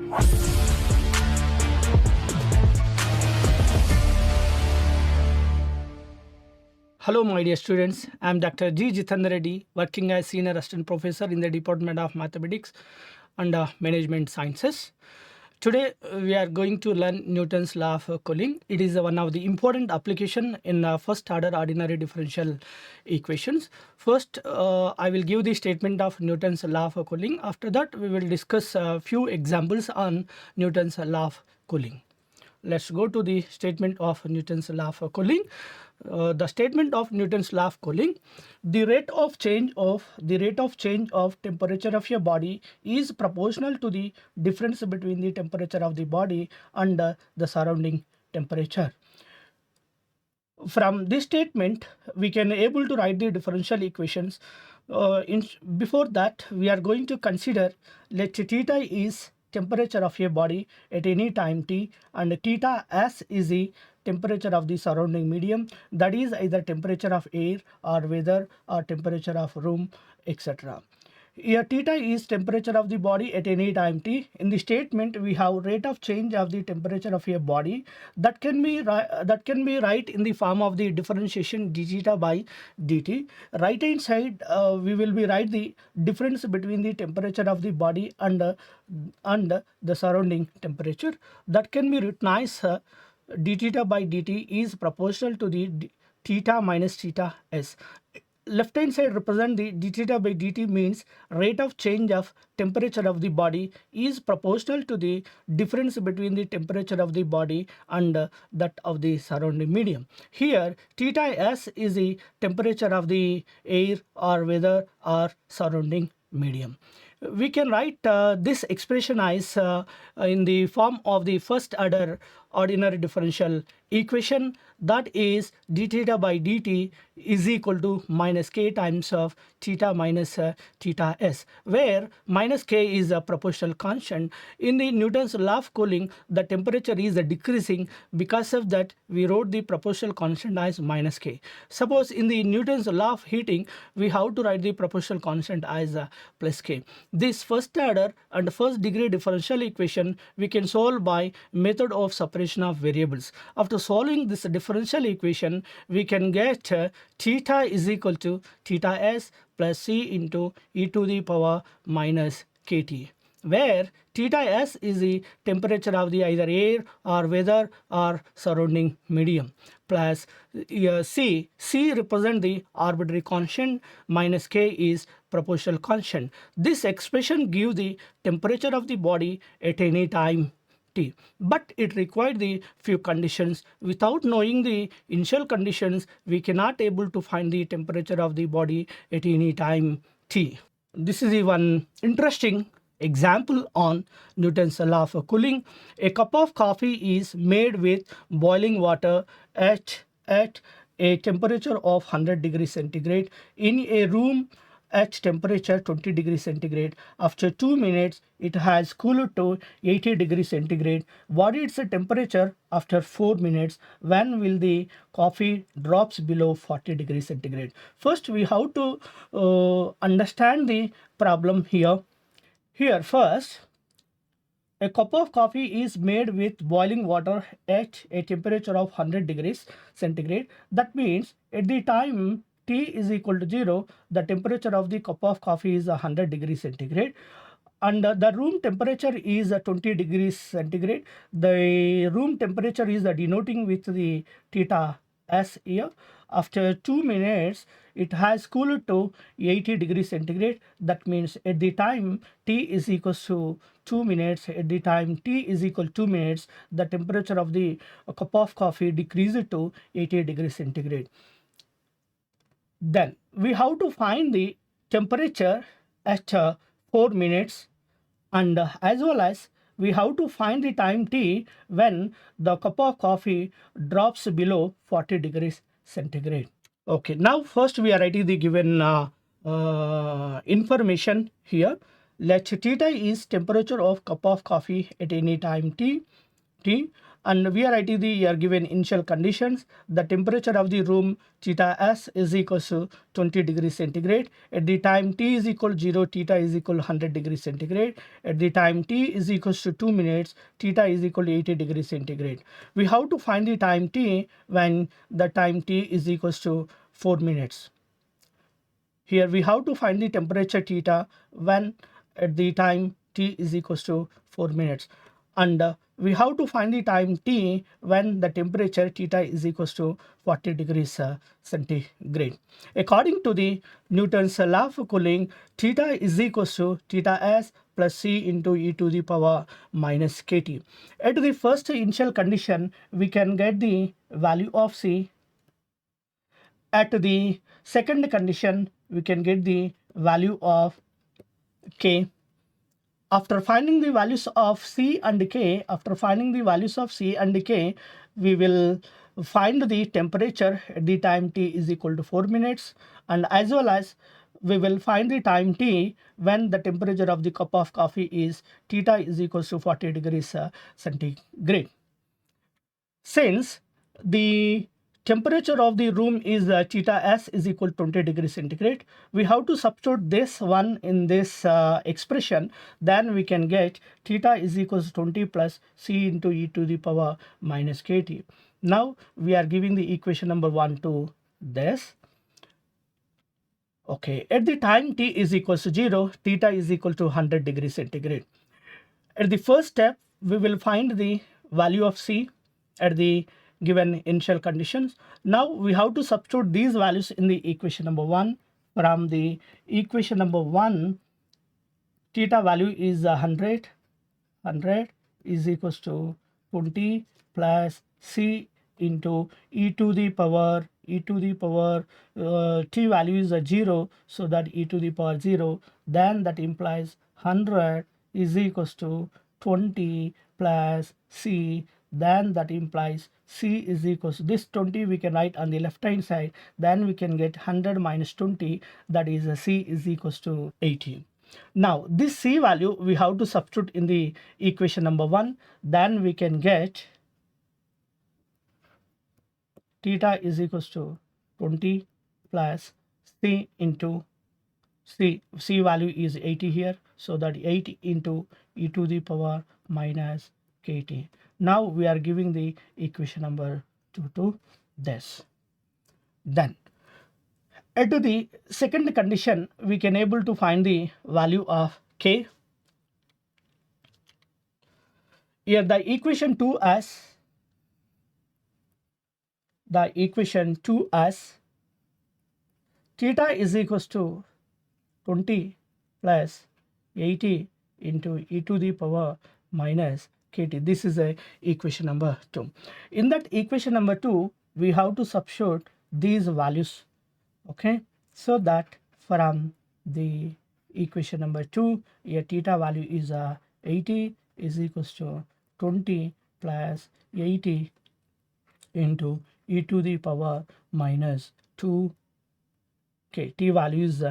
Hello my dear students, I am Dr. Jithender Reddy, working as Senior Assistant Professor in the Department of Mathematics and Management Sciences. Today we are going to learn Newton's law of cooling. It is one of the important application in first order ordinary differential equations. First I will give the statement of Newton's law of cooling. After that we will discuss a few examples on Newton's law of cooling. Let's go to the statement of Newton's law of cooling. The statement of Newton's law of cooling: the rate of change of temperature of a body is proportional to the difference between the temperature of the body and the surrounding temperature. From this statement we can able to write the differential equations. Before that we are going to consider, let theta is temperature of a body at any time t, and theta s is the temperature of the surrounding medium, that is either temperature of air or weather or temperature of room, etc. Here theta is temperature of the body at any time t. In the statement we have rate of change of the temperature of a body that can be right in the form of the differentiation d theta by dt. Right hand side we will be write the difference between the temperature of the body and the surrounding temperature. That can be written as d theta by dt is proportional to the theta minus theta s. Left hand side represent the d theta by dt means rate of change of temperature of the body is proportional to the difference between the temperature of the body and that of the surrounding medium. Here theta s is the temperature of the air or weather or surrounding medium. We can write this expression as in the form of the first order ordinary differential equation, that is d theta by dt is equal to minus k times of theta minus theta s, where minus k is a proportional constant. In the Newton's law of cooling the temperature is decreasing, because of that we wrote the proportional constant as minus k. Suppose in the Newton's law of heating we have to write the proportional constant as plus k. This first order and first degree differential equation we can solve by method of separation of variables. After solving this differential equation we can get theta is equal to theta s plus c into e to the power minus kt, where theta s is the temperature of the either air or weather or surrounding medium, plus c represent the arbitrary constant, minus k is proportional constant. This expression gives the temperature of the body at any time t, but it required the few conditions. Without knowing the initial conditions we cannot able to find the temperature of the body at any time t. This is the one interesting example on Newton's law of cooling. A cup of coffee is made with boiling water at a temperature of 100 degrees centigrade in a room at temperature 20 degrees centigrade. After 2 minutes it has cooled to 80 degrees centigrade. What is the temperature after 4 minutes? When will the coffee drops below 40 degrees centigrade? First we have to understand the problem here. Here first, a cup of coffee is made with boiling water at a temperature of 100 degrees centigrade. That means at the time t is equal to 0, the temperature of the cup of coffee is 100 degrees centigrade, and the room temperature is 20 degrees centigrade. The room temperature is denoting with the theta s here. After 2 minutes it has cooled to 80 degrees centigrade. That means at the time t is equals to 2 minutes, at the time t is equal to 2 minutes, the temperature of the cup of coffee decreased to 80 degrees centigrade. Then we have to find the temperature at 4 minutes, and as well as we have to find the time t when the cup of coffee drops below 40 degrees centigrade. Okay, now first we are writing the given information here. Let theta is temperature of cup of coffee at any time t. And we are writing the here given initial conditions. The temperature of the room theta s is equals to 20 degrees centigrade. At the time t is equal to 0, theta is equal to 100 degrees centigrade. At the time t is equals to 2 minutes, theta is equal to 80 degrees centigrade. We have to find the time t when the time t is equals to 4 minutes. Here we have to find the temperature theta when at the time t is equals to 4 minutes. And we have to find the time t when the temperature theta is equals to 40 degrees centigrade. According to the Newton's law of cooling, theta is equals to theta s plus c into e to the power minus kt. At the first initial condition, we can get the value of c. At the second condition, we can get the value of k. After finding the values of c and k, we will find the temperature at the time t is equal to 4 minutes, and as well as we will find the time t when the temperature of the cup of coffee is theta is equals to 40 degrees centigrade. Since the temperature of the room is theta s is equal to 20 degrees centigrade, we have to substitute this one in this expression. Then we can get theta is equal to 20 plus c into e to the power minus kt. Now we are giving the equation number 1 to this. Okay, at the time t is equal to 0, theta is equal to 100 degrees centigrade. At the first step, we will find the value of c at the given initial conditions. Now we have to substitute these values in the equation number 1. From the equation number 1, theta value is 100 is equals to 20 plus c into e to the power t value is 0, so that e to the power 0, then that implies 100 is equals to 20 plus c, then that implies c is equals to this 20 we can write on the left hand side, then we can get 100 minus 20, that is c is equals to 80. Now this c value we have to substitute in the equation number 1, then we can get theta is equals to 20 plus c into c value is 80 here, so that 80 into e to the power minus kt. Now we are giving the equation number 2 to this. Then at the second condition, we can able to find the value of k. Here the equation 2s theta is equals to 20 plus 80 into e to the power minus kt. This is a equation number 2. In that equation number 2, we have to substitute these values. Okay, so that from the equation number 2, here theta value is 80 is equals to 20 plus 80 into e to the power minus 2 k. T value is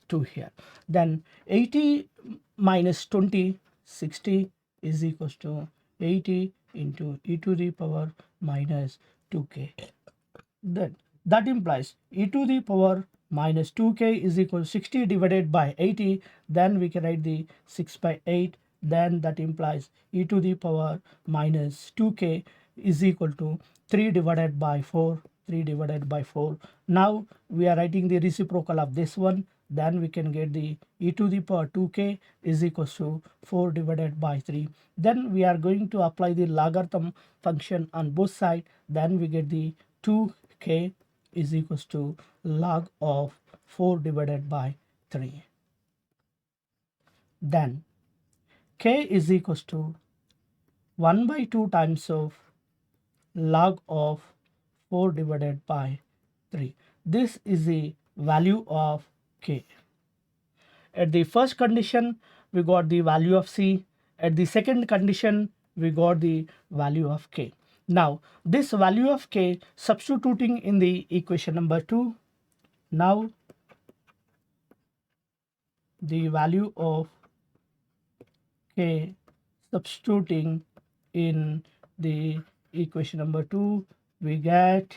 2 here. Then 80 minus 20, 60 is equals to 80 into e to the power minus 2k. Then that implies e to the power minus 2k is equal to 60 divided by 80. Then we can write the 6 by 8. Then that implies e to the power minus 2k is equal to 3 divided by 4. Now we are writing the reciprocal of this one. Then we can get the e to the power 2k is equals to 4 divided by 3. Then we are going to apply the logarithm function on both sides. Then we get the 2k is equals to log of 4 divided by 3. Then k is equals to 1 by 2 times of log of 4 divided by 3. This is the value of k. At the first condition, we got the value of c. At the second condition, we got the value of k. Now this value of k substituting in the equation number 2. Now the value of k substituting in the equation number 2, we get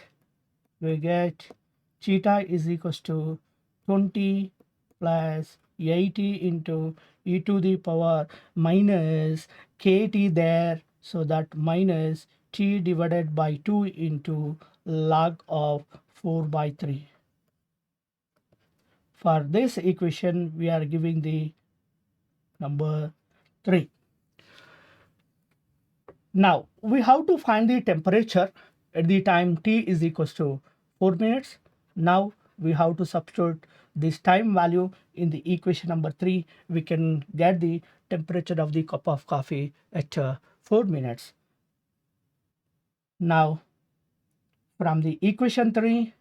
theta is equals to 20 plus 80 into e to the power minus kt there, so that minus t divided by 2 into log of 4 by 3. For this equation we are giving the number 3. Now we have to find the temperature at the time t is equals to 4 minutes. Now we have to substitute this time value in the equation number 3. We can get the temperature of the cup of coffee at 4 minutes. Now from the equation 3,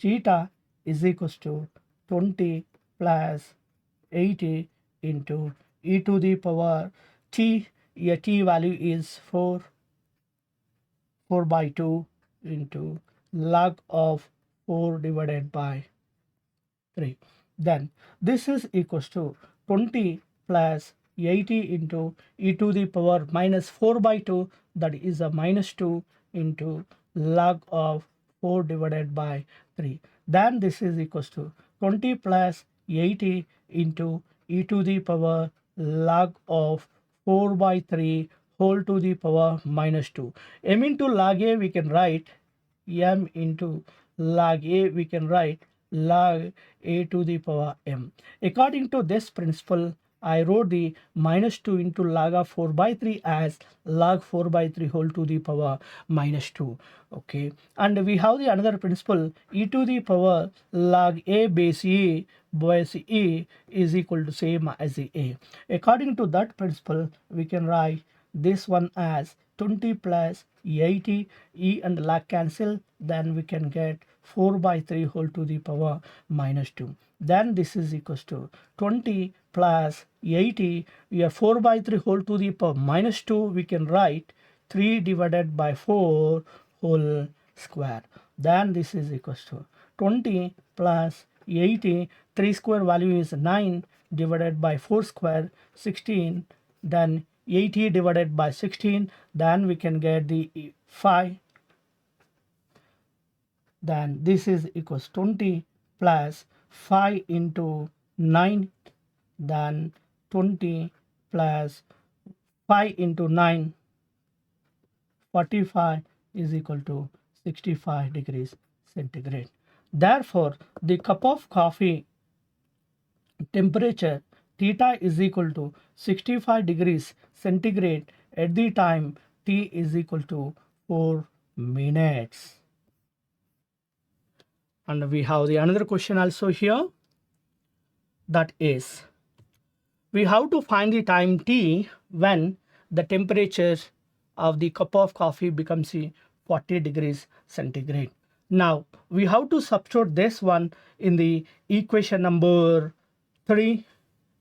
theta is equals to 20 plus 80 into e to the power t. A t value is 4 by 2 into log of 4 divided by 3. Then this is equals to 20 plus 80 into e to the power minus 4 by 2, that is a minus 2 into log of 4 divided by 3. Then this is equals to 20 plus 80 into e to the power log of 4 by 3 whole to the power minus 2. M into log a we can write m into log a, we can write log a to the power m. According to this principle, I wrote the minus 2 into log of 4 by 3 as log 4 by 3 whole to the power minus 2. Okay, and we have the another principle, e to the power log a base e is equal to same as a. According to that principle, we can write this one as 20 plus 80, e and log cancel, then we can get 4 by 3 whole to the power minus 2. Then this is equals to 20 plus 80, we have 4 by 3 whole to the power minus 2, we can write 3 divided by 4 whole square. Then this is equals to 20 plus 80, 3 square value is 9 divided by 4 square 16, then 80 divided by 16, then we can get the 5. Then this is equals 20 plus 5 into 9, then 20 plus 5 into 9, 45 is equal to 65 degrees centigrade. Therefore, the cup of coffee temperature theta is equal to 65 degrees centigrade at the time t is equal to 4 minutes. And we have the another question also here, that is, we have to find the time t when the temperature of the cup of coffee becomes 40 degrees centigrade. Now we have to substitute this one in the equation number 3,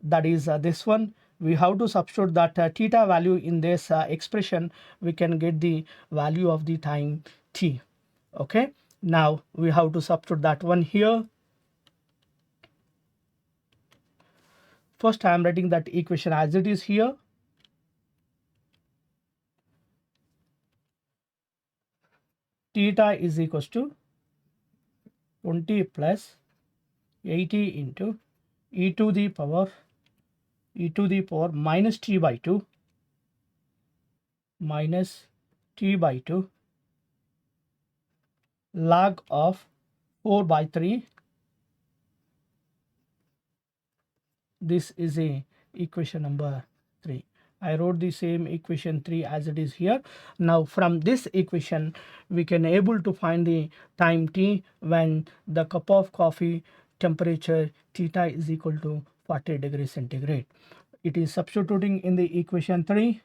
that is this one. We have to substitute that theta value in this expression, we can get the value of the time t. Okay, now we have to substitute that one here. First I am writing that equation as it is here. Theta is equals to 20 plus 80 into e to the power minus t by 2 log of 4 by 3. This is a equation number 3. I wrote the same equation 3 as it is here. Now from this equation we can able to find the time t when the cup of coffee temperature theta is equal to 40 degrees centigrade. It is substituting in the equation 3,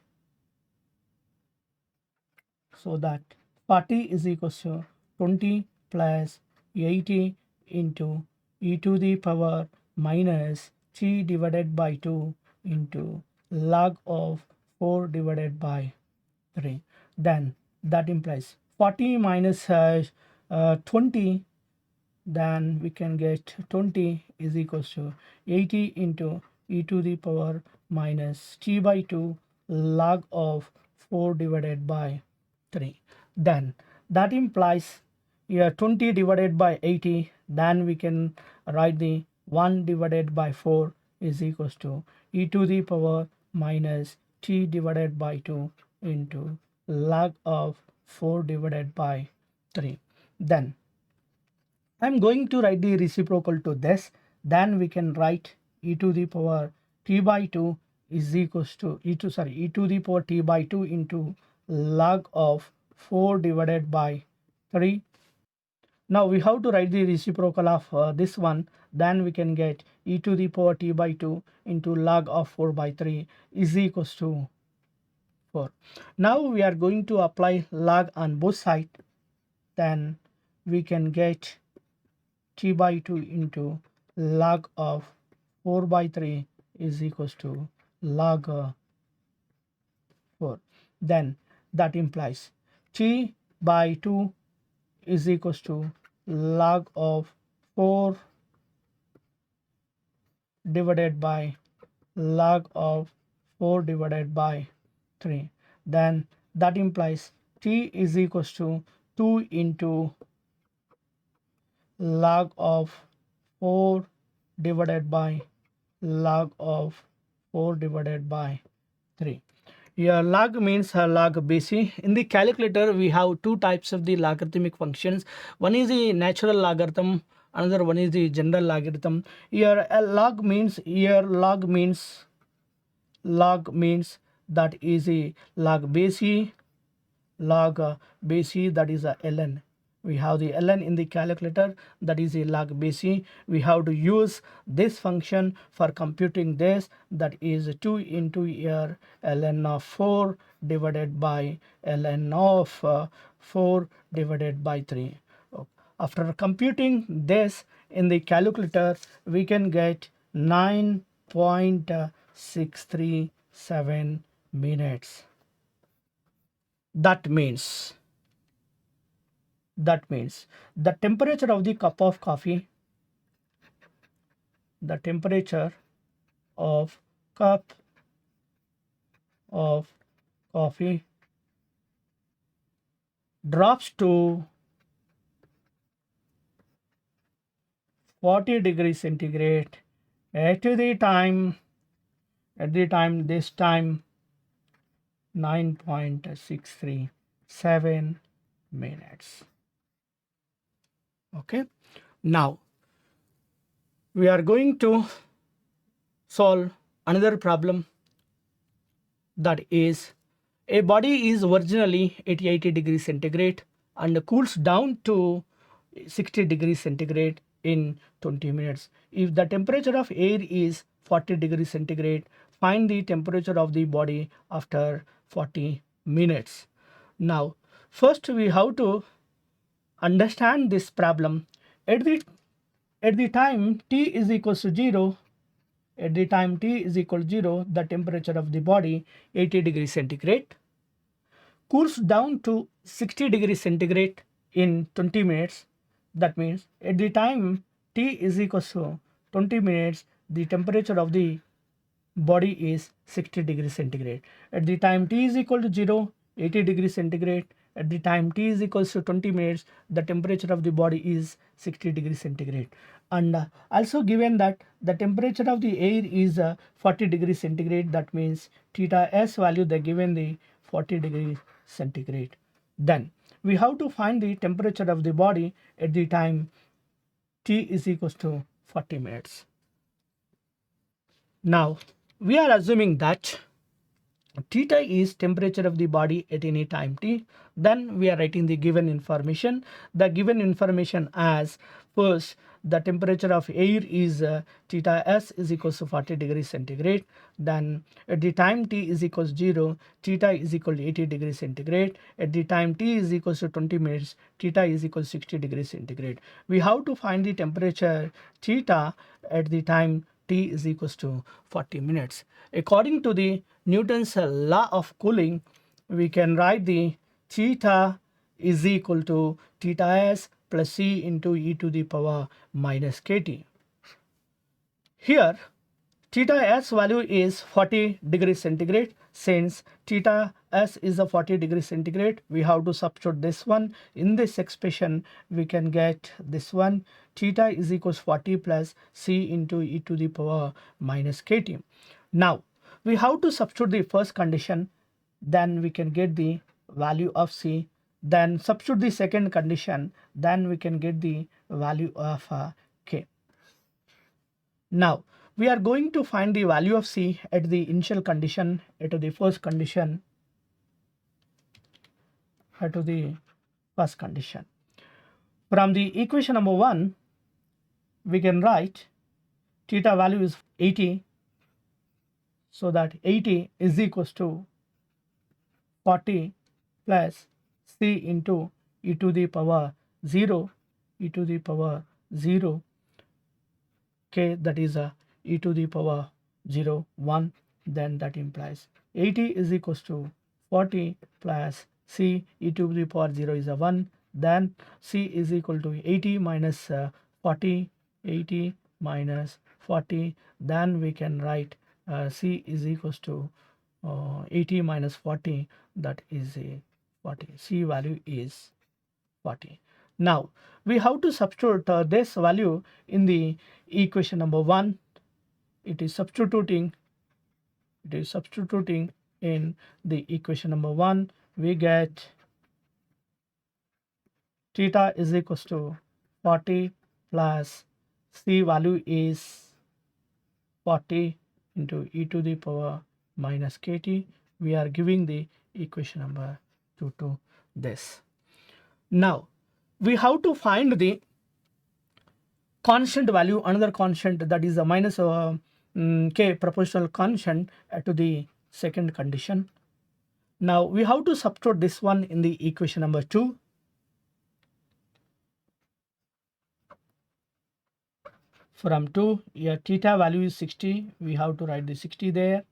so that 40 is equals to 20 plus 80 into e to the power minus t divided by 2 into log of 4 divided by 3. Then that implies 40 minus 20, then we can get 20 is equals to 80 into e to the power minus t by 2 log of 4 divided by 3. Then that implies here 20 divided by 80, then we can write the 1 divided by 4 is equals to e to the power minus t divided by 2 into log of 4 divided by 3. Then I'm going to write the reciprocal to this. Then we can write e to the power t by 2 is equals to e to the power t by 2 into log of 4 divided by 3. Now we have to write the reciprocal of this one. Then we can get e to the power t by 2 into log of 4 by 3 is equals to 4. Now we are going to apply log on both sides. Then we can get t by 2 into log of 4 by 3 is equals to log 4. Then that implies t by 2 is equals to log of 4 divided by log of 4 divided by 3. Then that implies t is equals to 2 into log of 4 divided by log of 4 divided by 3. Here log means log base. In the calculator we have two types of the logarithmic functions. One is the natural logarithm, another one is the general logarithm. Here log means that is a log base, that is a ln. We have the ln in the calculator, that is a log base. We have to use this function for computing this, that is 2 into here ln of 4 divided by ln of 4 divided by 3. After computing this in the calculator, we can get 9.637 minutes. That means the temperature of the cup of coffee, drops to 40 degrees centigrade at the time 9.637 minutes. Okay, now we are going to solve another problem, that is a body is originally at 80 degrees centigrade and cools down to 60 degrees centigrade in 20 minutes. If the temperature of air is 40 degrees centigrade, find the temperature of the body after 40 minutes. Now first we have to understand this problem. At the time t is equals to 0, the temperature of the body 80 degrees centigrade cools down to 60 degrees centigrade in 20 minutes. That means at the time t is equals to 20 minutes, the temperature of the body is 60 degrees centigrade. At the time t is equal to 0, 80 degrees centigrade. At the time t is equals to 20 minutes, the temperature of the body is 60 degrees centigrade. And also given that the temperature of the air is 40 degrees centigrade, that means theta s value they given the 40 degrees centigrade. Then we have to find the temperature of the body at the time t is equals to 40 minutes. Now we are assuming that theta is temperature of the body at any time t. Then we are writing the given information. The given information as first the temperature of air is theta s is equals to 40 degrees centigrade. Then at the time t is equals 0, theta is equal to 80 degrees centigrade. At the time t is equals to 20 minutes, theta is equal to 60 degrees centigrade. We have to find the temperature theta at the time t is equals to 40 minutes. According to the Newton's law of cooling, we can write the theta is equal to theta s plus c into e to the power minus kt. Here theta s value is 40 degrees centigrade. Since theta s is a 40 degrees centigrade, we have to substitute this one. In this expression, we can get this one. Theta is equals 40 plus c into e to the power minus kt. Now, we have to substitute the first condition. Then we can get the value of c. Then substitute the second condition. Then we can get the value of k. Now, we are going to find the value of c at the initial condition, at the first condition, From the equation number 1, we can write theta value is 80, so that 80 is equals to 40 plus c into e to the power 0 k, that is e to the power 0 1. Then that implies 80 is equals to 40 plus c e to the power 0 is a 1. Then c is equal to 80 minus 40, 80 minus 40. Then we can write c is equals to 80 minus 40, that is 40. C value is 40. Now, we have to substitute this value in the equation number 1. It is substituting in the equation number 1. We get theta is equals to 40 plus c value is 40 into e to the power minus kt. We are giving the equation number 2 to this. Now, we have to find the constant value, another constant, that is a minus k proportional constant to the second condition. Now, we have to substitute this one in the equation number 2. From 2, here theta value is 60. We have to write the 60 there,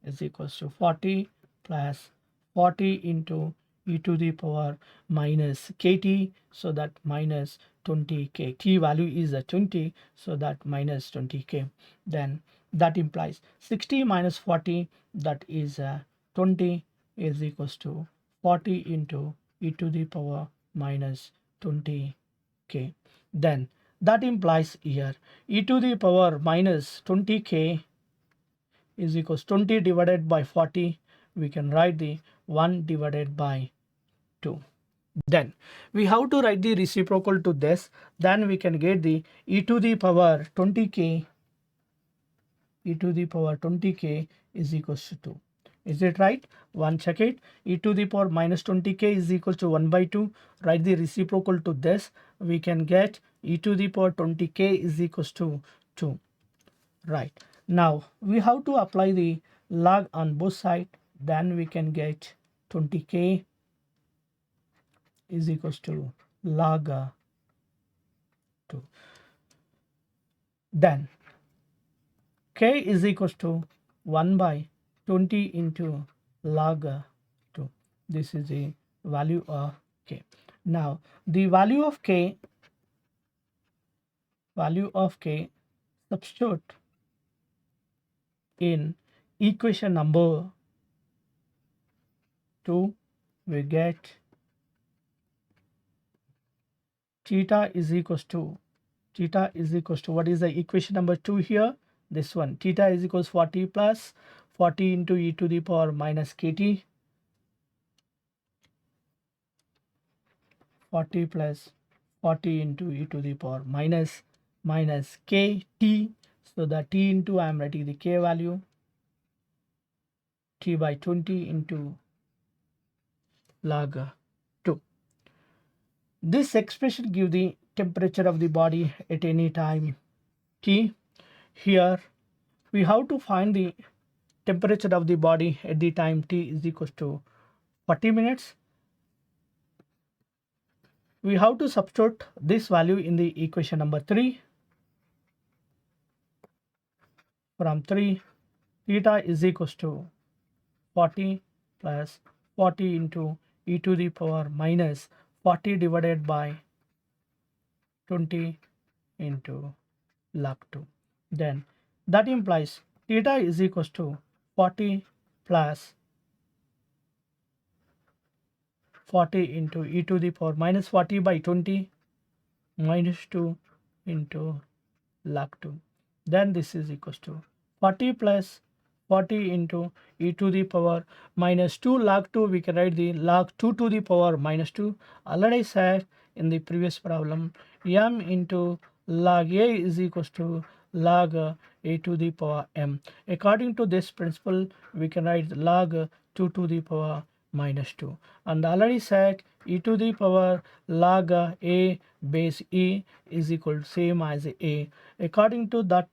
is equals to 40 plus 40 into e to the power minus kt, so that minus 20k. T value is a 20, so that minus 20k. Then that implies 60 minus 40, that is 20, is equals to 40 into e to the power minus 20k. Then that implies here e to the power minus 20k is equals 20 divided by 40. We can write the 1 divided by 2. Then we have to write the reciprocal to this. Then we can get the e to the power 20k is equals to 2. Is it right? One check it. E to the power minus 20k is equals to 1 by 2. Write the reciprocal to this. We can get e to the power 20k is equals to 2. Right. Now we have to apply the log on both sides. Then we can get 20k is equals to log 2. Then k is equals to 1 by 20 into log 2. This is the value of k. Now the value of k substitute in equation number 2. We get theta is equals to what is the equation number 2 here? This one. Theta is equals 40 plus 40 into e to the power minus kt. 40 plus 40 into e to the power minus kt. So the t into, I am writing the k value, t by 20 into log 2. This expression gives the temperature of the body at any time t. Here we have to find the temperature of the body at the time t is equals to 40 minutes. We have to substitute this value in the equation number 3. From 3, theta is equals to 40 plus 40 into e to the power minus 40 divided by 20 into log 2. Then that implies theta is equals to 40 plus 40 into e to the power minus 40 by 20 minus 2 into log 2. Then this is equals to 40 plus 40 into e to the power minus 2 log 2. We can write the log 2 to the power minus 2. Already said in the previous problem, m into log a is equals to log a to the power m. According to this principle, we can write log 2 to the power minus 2. And already said e to the power log a base e is equal to same as a. According to that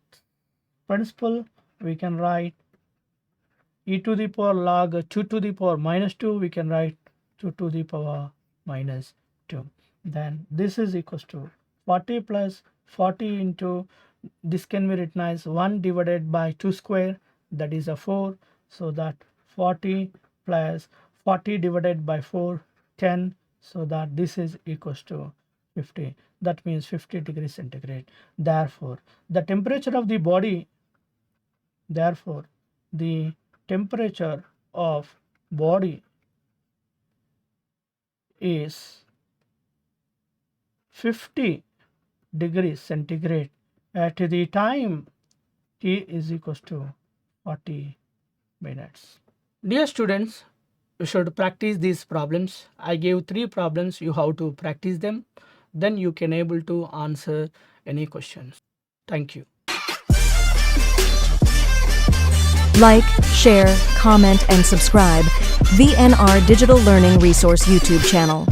principle, we can write e to the power log 2 to the power minus 2. We can write 2 to the power minus 2. Then this is equals to 40 plus 40 into, this can be written as 1 divided by 2 square, that is a 4. So that 40 plus 40 divided by 4, 10. So that this is equals to 50. That means 50 degrees centigrade. Therefore, the temperature of the body, therefore, the temperature of body is 50 degrees centigrade at the time t is equals to 40 minutes. Dear students, you should practice these problems. I gave 3 problems. You have to practice them. Then you can able to answer any questions. Thank you. Like, share, comment, and subscribe VNR Digital Learning Resource YouTube channel.